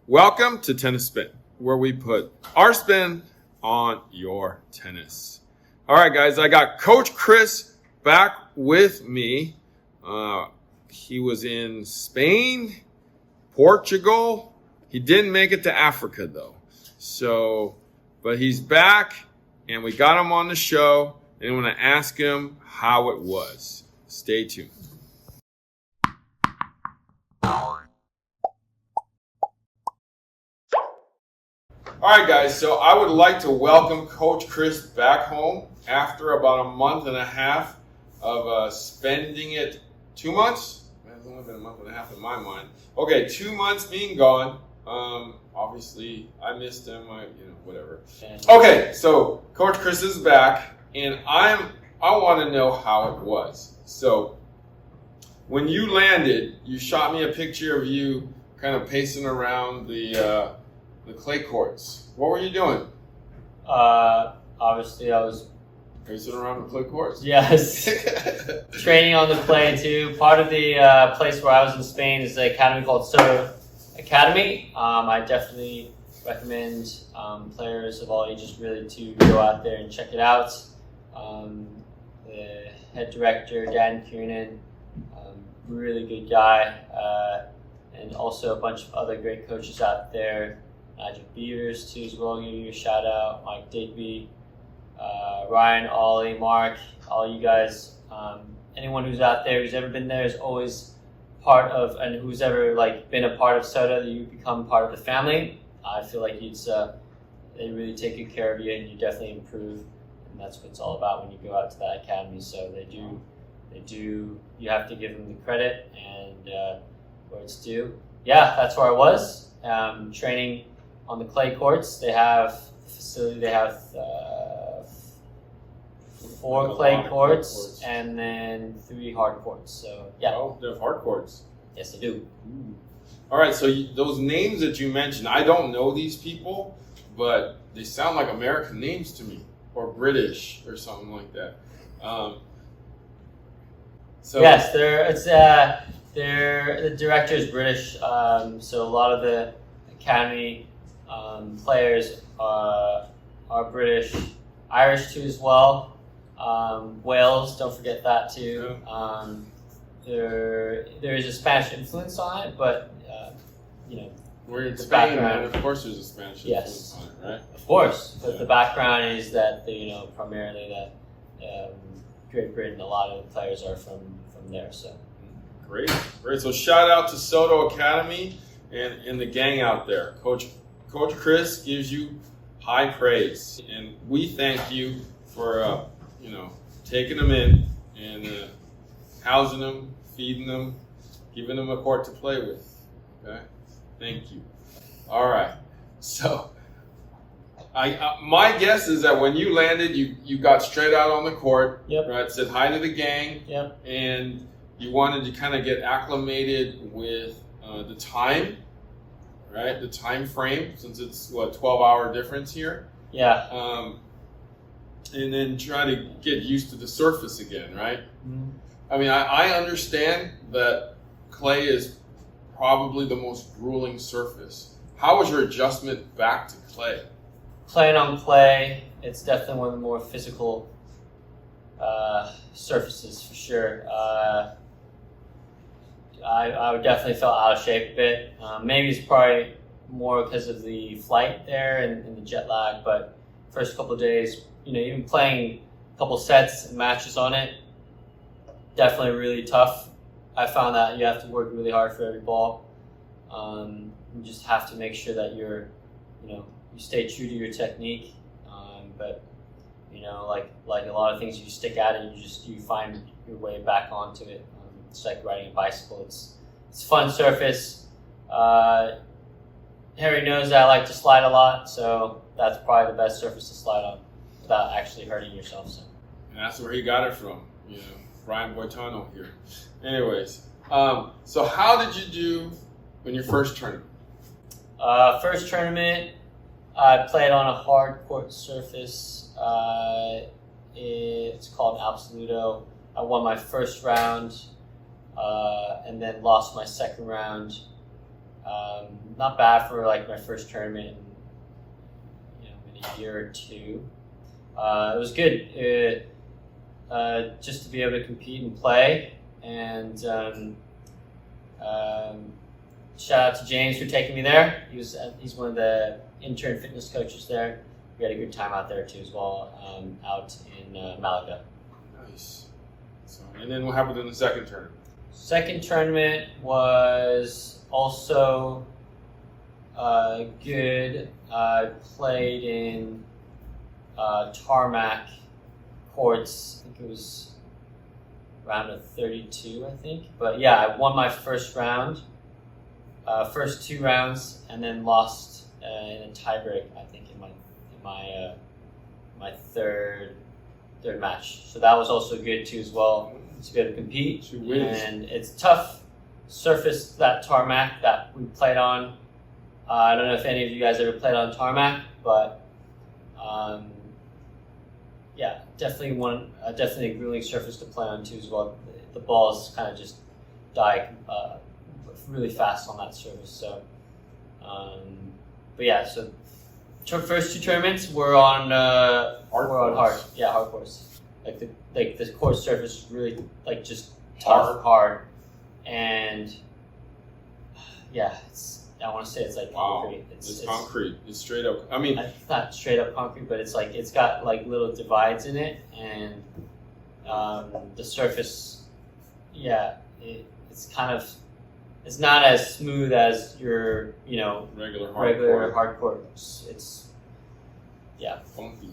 Welcome to Tennis Spin, where we put our spin on your tennis. All right, guys, I got Coach Chris back with me. He was in Spain, Portugal. He didn't make it to Africa, though. But he's back, and we got him on the show, and I'm going to ask him how it was. Stay tuned. All right, guys, so I would like to welcome Coach Chris back home after about a month and a half of spending it. 2 months? It's only been a month and a half in my mind. Okay, 2 months being gone. Obviously, I missed him. Whatever. Okay, so Coach Chris is back, and I want to know how it was. So, when you landed, you shot me a picture of you kind of pacing around the clay courts. What were you doing? Obviously, I was pacing around the clay courts. Yes, training on the clay too. Part of the place where I was in Spain is the academy called Soto Academy. I definitely recommend players of all ages really to go out there and check it out. The head director, Dan Kiernan, really good guy, and also a bunch of other great coaches out there. Magic Beavers too as well, give you a shout out. Mike Digby, Ryan, Ollie, Mark, all you guys. Anyone who's out there who's ever been there is always part of, and who's ever been a part of SOTA, you become part of the family. I feel like they really take good care of you, and you definitely improve, and that's what it's all about when you go out to that academy. So they do. You have to give them the credit and where it's due. Yeah, that's where I was training on the clay courts. They have the facility. They have 4 clay courts and then 3 hard courts. So yeah. Oh, they have hard courts. Yes, they do. Ooh. All right. So those names that you mentioned, I don't know these people, but they sound like American names to me, or British, or something like that. Yes, the director is British. So a lot of the academy players are British, Irish too as well. Wales, don't forget that too. Yeah. There is a Spanish influence on it, but we're in Spain, and of course there's a Spanish influence on it, right? Of course, but the background is that primarily that Great Britain. A lot of the players are from there. So great. So shout out to Soto Academy and the gang out there. Coach Chris gives you high praise, and we thank you for taking them in and housing them, feeding them, giving them a court to play with. Okay, thank you. All right, so my guess is that when you landed, you got straight out on the court. Yep. Right, said hi to the gang. Yep. And you wanted to kind of get acclimated with the time, right? The time frame, since it's 12-hour difference here. Yeah. And then try to get used to the surface again, right? Mm-hmm. I mean, I understand that clay is probably the most grueling surface. How was your adjustment back to clay? Playing on clay, it's definitely one of the more physical surfaces for sure. I would definitely felt out of shape a bit. Maybe it's probably more because of the flight there and the jet lag, but first couple of days, even playing a couple sets and matches on it, definitely really tough. I found that you have to work really hard for every ball. You just have to make sure that you stay true to your technique. But like a lot of things, you stick at it, you find your way back onto it. It's like riding a bicycle. It's a fun surface. Harry knows that I like to slide a lot, so that's probably the best surface to slide on without actually hurting yourself. So. And that's where he got it from, Brian Boitano here. Anyways, so how did you do in your first tournament? First tournament, I played on a hard court surface. It's called Absoluto. I won my first round, and then lost my second round. Not bad for like my first tournament in a year or two. It was good. Just to be able to compete and play. And shout out to James for taking me there. He's one of the intern fitness coaches there. We had a good time out there too as well, out in Malaga. Nice. So, and then what happened in the second tournament? Second tournament was also good. I played in tarmac courts. I think it was round of 32, I think. But yeah, I won my first round, first 2 rounds, and then lost in a tiebreak, I think, in my third match. So that was also good too as well, to be able to compete. 2 wins. And it's tough surface, that tarmac that we played on. I don't know if any of you guys ever played on tarmac, but yeah, definitely a grueling surface to play on too as well. The balls kind of just die really fast on that surface. So, but yeah, so first 2 tournaments were on hard course. Like the course surface is really like just tough, hard, and yeah, I want to say it's like concrete. It's concrete. It's straight up. I mean, it's not straight up concrete, but it's like it's got like little divides in it, and the surface, it's kind of, it's not as smooth as your regular hard court. It's funky.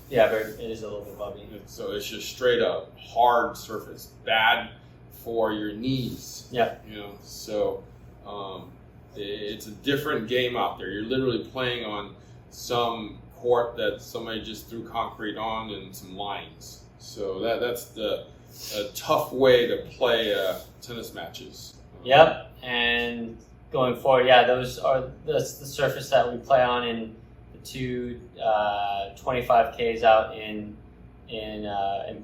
Yeah, it is a little bit bumpy. So it's just straight up hard surface, bad for your knees. Yeah. So it's a different game out there. You're literally playing on some court that somebody just threw concrete on and some lines. So that's a tough way to play tennis matches. Yep, and going forward, that's the surface that we play on in the 2 25Ks out in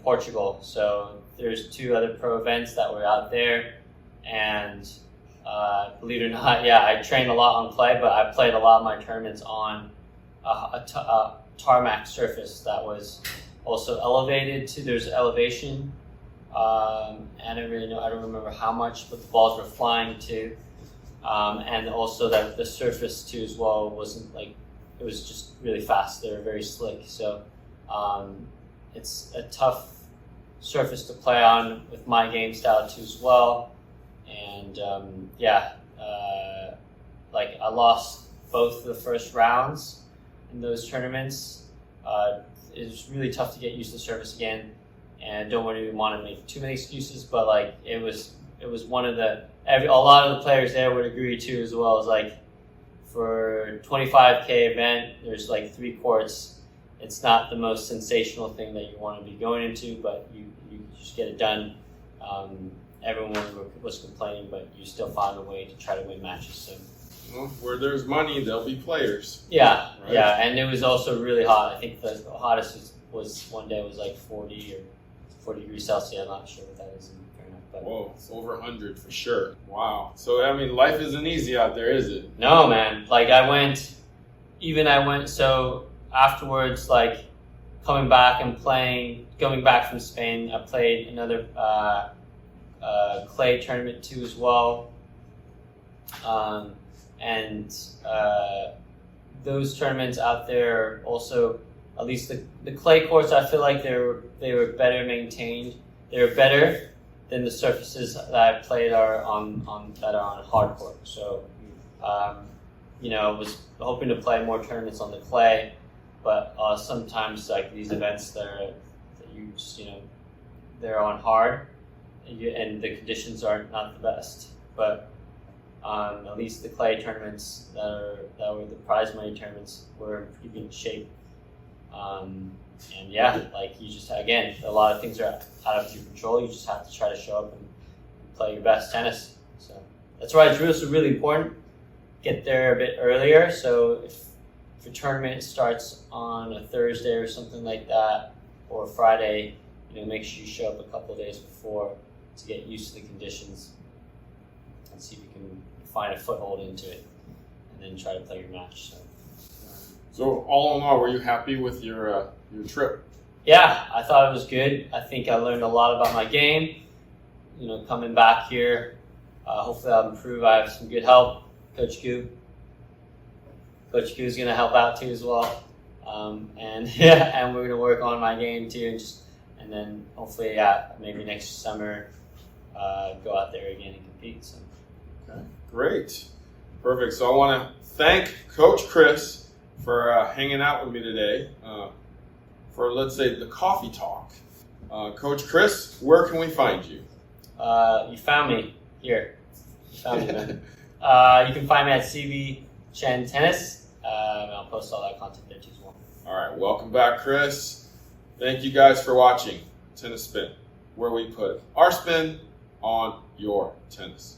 Portugal. So there's 2 other pro events that were out there, and believe it or not, I trained a lot on clay, but I played a lot of my tournaments on a tarmac surface that was also elevated to. There's elevation. I don't really know. I don't remember how much, but the balls were flying too, and also that the surface too as well wasn't like, it was just really fast. They were very slick, so it's a tough surface to play on with my game style too as well. And like I lost both the first rounds in those tournaments. It was really tough to get used to the surface again, and I don't want to make too many excuses, but like it was one of a lot of the players there would agree too as well. As like for 25K event, there's like 3 courts. It's not the most sensational thing that you want to be going into, but you just get it done. Everyone was complaining, but you still found a way to try to win matches. So, well, where there's money, there'll be players. Yeah, right? Yeah, and it was also really hot. I think the hottest was one day was like 40 or 40 degrees Celsius. I'm not sure what that is in Fahrenheit. But whoa, it's over 100 for sure. Wow. So I mean, life isn't easy out there, is it? No, man. Like so afterwards, like coming back and going back from Spain, I played another clay tournament too as well, and those tournaments out there also, at least the clay courts, I feel like they were better maintained. They were better than the surfaces that I played are on hard court. So was hoping to play more tournaments on the clay, but sometimes like these events that you just they're on hard. And the conditions are not the best, but at least the clay tournaments that were the prize money tournaments were in pretty good shape. Like you just, again, a lot of things are out of your control. You just have to try to show up and play your best tennis. So that's why it's really important. Get there a bit earlier. So if your tournament starts on a Thursday or something like that, or Friday, make sure you show up a couple of days before to get used to the conditions and see if you can find a foothold into it, and then try to play your match. So all in all, were you happy with your trip? Yeah, I thought it was good. I think I learned a lot about my game. Coming back here, hopefully I'll improve. I have some good help. Coach Gu is going to help out too as well. And we're going to work on my game too, and then hopefully, maybe next summer, go out there again and compete. So. Okay, great, perfect. So I want to thank Coach Chris for hanging out with me today for, let's say, the coffee talk. Coach Chris, where can we find you? You found me here. You found me, man. You can find me at CB Chen Tennis. And I'll post all that content there too as well. All right, welcome back, Chris. Thank you guys for watching Tennis Spin, where we put our spin on your tennis.